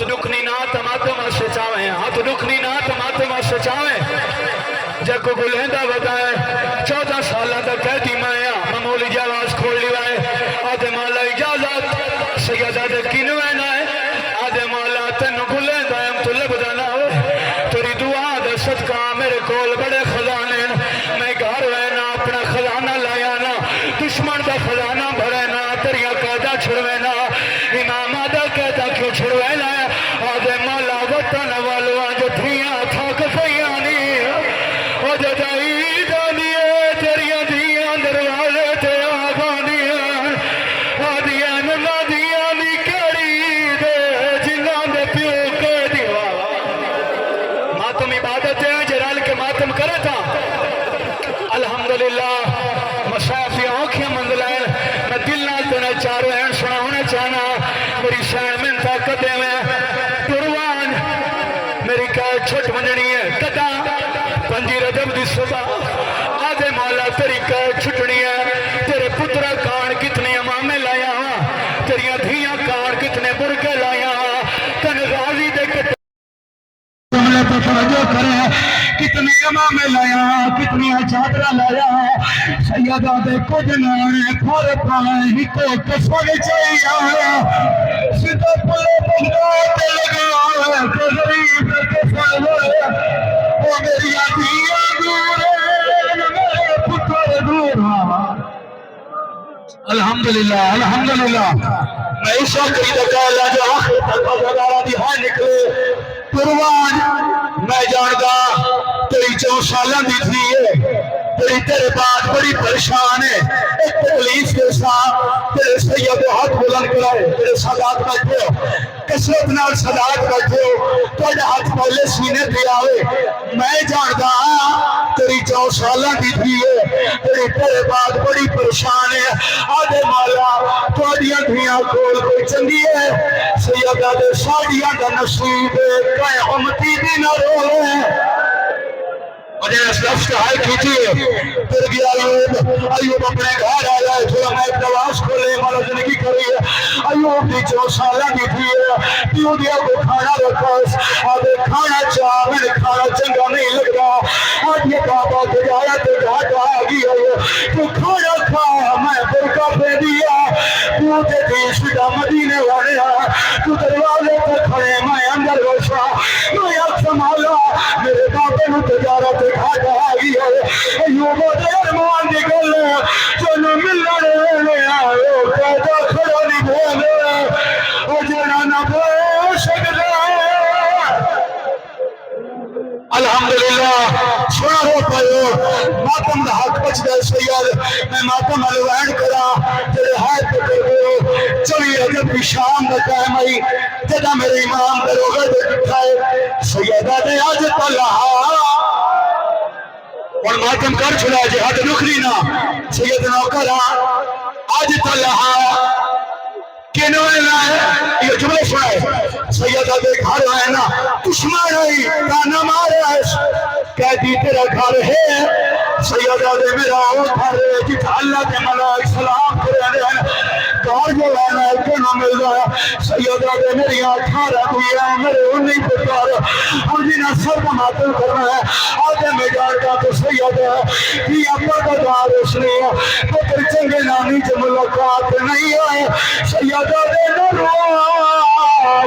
دکھنی نہ تماتم شچاویں ہاتھ دکھنی نہ تماتم شچاویں جکو گلہندہ بتائے 14 سالہ تک کہتی مایا معمولی جواز کھول لیوائے آدھے مولا اجازت سیدہ دے کنوے نائے آدھے مولا تن گلہندہ ہم تو لبدانا ہو تیری دعا دے صدقہ میرے کول بڑے خزانے میں گھر وینا اپنا خزانہ لایانا دشمن دا خزانہ بھرینا تیریا قیدہ چھڑوینا امام آدھا قیدہ کیوں چھڑوینا آدھے مولا وطن والو آج دھیاں تھاک سیانی او جدائی جانیے تیریا دھیاں دروازے تے آبانیاں آدھیاں نمادیاں نی کری دے جنہاں دے پیو کے دیوا ماتم عبادت ہے جرال کے ماتم کرے تھا الحمدللہ مشافی آنکھیں منزلائیں میں دل نہ تنے چارو ہیں سنا ہونے چاہنا میری شہر میں طاقت ہے میں پروان میری کہا چھوٹ منجنی ہے کتا پنجی رجب دی صبح آدھے مولا تیری کہا چھٹنی ہے تیرے پترہ کان کتنے امامے لایا ہاں تیریاں دھیاں کان کتنے برکے لایا ہاں تن غازی دے کے جملے پر توجہ کرے کتنے امامے لایا کتنی چادرہ لایا سیدہ دے کچھ نانے پھر پائے ہی کو کسوڑ چاہیے آیا سیدھا پلے بندہ تے لگا کہ غریب کے سال او میری آدھیاں دور میرے پتر دور الحمدللہ الحمدللہ میں اس وقت ہی دکھا اللہ جو آخر تک ازادارہ دہاں نکلے پروان میں جاندہ تیری 4 سالہ دی تھی ہے تیرے بات بڑی پریشان ہے ایک تکلیف کے ساتھ تیرے سید و ہاتھ بلند کرائے تیرے صدات بیٹھے ہو کسرت نال صدات بیٹھے ہو تو ہاتھ پہلے سینے پہ آوے میں جاندہ تیری 4 سالہ دی تھی ہے تیرے بات بڑی پریشان ہے آدھے مولا تو اڈیاں دھیاں کھول کوئی چنگی ہے سیدہ دے ساڑیاں دا نصیب کائے امتی بھی نہ رولے مجھے اس لفظ کا حال کیجئے پھر گیا ایوب اپنے گھر آیا ہے تھوڑا میں ایک نواز کھولے مولا زندگی کری ہے ایوب دی 4 سالہ دی تھی ہے پیو دیا کو کھانا رکھا آدھے کھانا چاہ میں نے کھانا چنگا نہیں لگ رہا آج یہ بابا تجایا تو گھاٹا آگی ہے تو کھانا کھا میں برکہ پہ دیا پیو دے دیش دا مدینے والے تو دروازے پہ کھڑے میں اندر روشا میں اب سنبھالا میرے بابے نو تجارت گھاٹا آگی ہے ایوب دے ارمان دی گل جو نہ ملنے لے آئے قیدہ کھڑا نہیں بولے او جڑا نہ بول سکتا الحمدللہ سنا ہو پائیو ماتم دا حق بچ گئے سید میں ماتم علوین کرا تیرے ہاتھ پکر گئے 24 رجب کی شام دا قائم آئی جدہ میرے امام دروغے دے کٹھائے سیدہ دے آج طلحہ اور ماتم کر چھڑا جہاد رکھنی نا سید نوکرہ آج طلحہ کنوے لائے یہ جملے سنائے سیدہ دے گھر ہے نا دشمن ہے کانا مارے کہتی تیرا گھر ہے سیدہ دے میرا وہ گھر ہے جت اللہ کے ملائک سلام کرے ہیں گھر جو لانا ہے کہ نہ مل رہا سیدہ دے میری آنکھاں رکھی ہے میرے انہی پتار اور جنہ سب ماتم کرنا ہے آدھے میں جاتا تو سیدہ کی اپر کا دار اس نے پتر چنگے نانی جو ملاقات نہیں آئے سیدہ دے نہ روا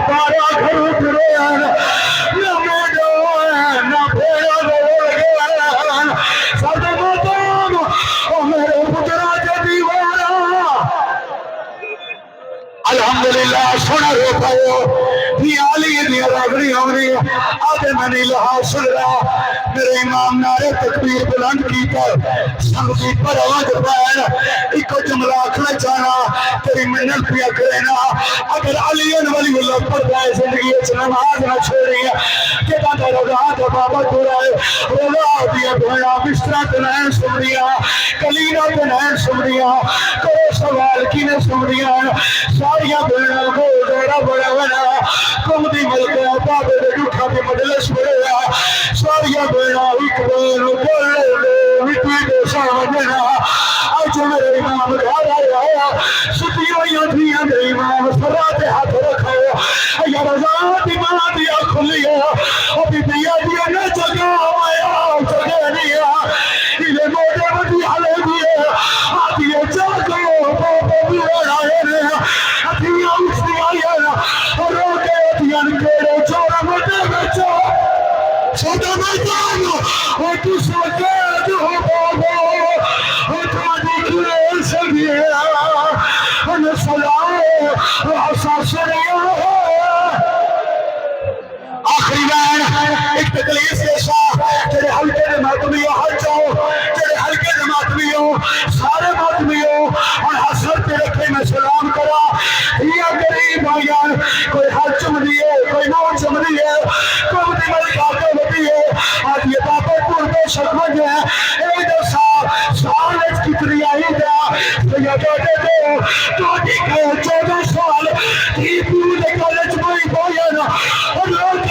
بارا گھر اٹھرے ہیں نہ میڈو ہیں نہ بھیڑا گھر گئے سب ماتم اور میرے پترہ جو دیوارا الحمدللہ سنا رو پائے بھی آلی دیا راگری ہوگری آدھے میں نہیں لحاظ سن رہا میرے امام نعرے تکبیر بلند کی پر سنگی پر آواز پائے ایک کو جملہ آکھنا چاہنا تیری منت پیا کرنا اگر علی ولی اللہ پر جائے زندگی اچھ نماز نہ چھوڑی ہے کہ باندھا رضا تو بابا دورائے رضا دیا بھیڑا بشترہ تنائن سمڑیا کلینہ تنائن سمڑیا کرو سوال کی نے سمڑیا ساریاں بھیڑا کو دوڑا بڑا بنا کم دی ملکہ بابے دے جھوٹا بھی مجلس بڑھیا ساریاں بھیڑا ایک بین بولے دے ویٹی دے سامجھنا آج میرے امام گھر آیا ستیوں یا دھیاں دے امام راہ ہاتھ رکھو یا رضا دی ماں دیا کھلیا ابھی دیا دیا نہ جگہ آیا جگہ نیا یہ موڑے بدی حلے دیئے آدھیے جاگو بابا بیوڑ آئے رہا اتھیاں اچھی آئے رہا روکے اتھیاں کیڑے چورا مدے بچو چھوٹا میدان اور تو سوکے جو بابا اور تھانی کلے سبیہ ان صلاح احساس رہا آخری بین ایک تکلیف کے ساتھ تیرے حلقے دے ماتمیوں ہر جاؤ تیرے حلقے دے ماتمیوں سارے ماتمیوں اور حسرت تیرے کے میں سلام کرا یا قریب آیان کوئی حل چم دیئے کوئی نو چم دیئے کوئی دی ملکہ کو دیئے آج یہ باپر پور بے شکمت ہے اے دو سالت کتنی آئی دا تو یہ جوڑے دو تو دیکھے 14 سال تھی پور دے کالج میں بوئین اور لوگ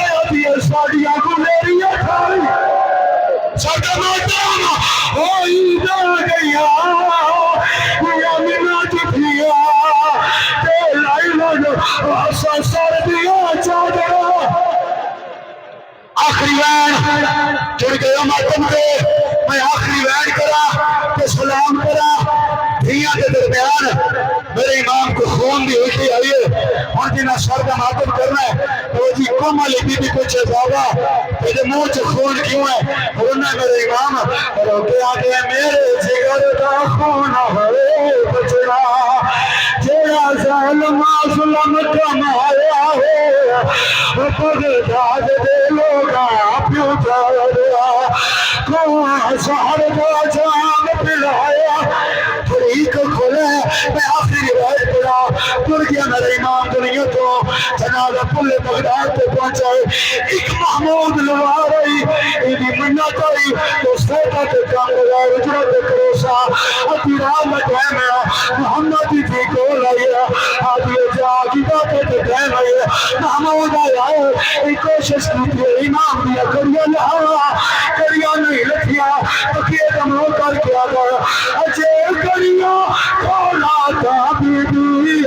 ساڑیاں کو میری اٹھائی ساڑھا ماتم ہوئی دا گیا یا منا جتیا تے لائی لگ آسا سار دیا چادرہ آخری وین جڑ گیا ماتم دے میں آخری وین کرا کہ سلام کرا دھیاں کے درمیان میرے امام کو خون بھی ہوتی آئیے اور جنہا سر کا ماتم کرنا ہے تو جی کم علی بی بی کچھ ازاوا تیرے منہ چھ خون کیوں ہے ہونا میرے امام روکے آگے میرے جگر کا خون ہوئے بچنا جیڑا ظلم ظلم کمایا ہے پگداد دے لوگا پیو جاریا کون سہر کا جام پلایا طریق کھولے میں آخری روایت پڑا گر گیا میرے امام دنیا تو جنازہ پل بغداد پہ پہنچائے ایک محمود لوا رہی ایدی منت آئی تو سیتا کے کام لگا رجرت کروسا ابھی رحمت ہے میں محمد تھی کو لائیا آدھی جا کی باتیں تے دین آئے محمود آیا ایک کوشش کی تھی امام دیا کریا لہا کریا نہیں لکھیا تکیے دم ہو کر کیا گا اجے کریا کھولا تا بی بی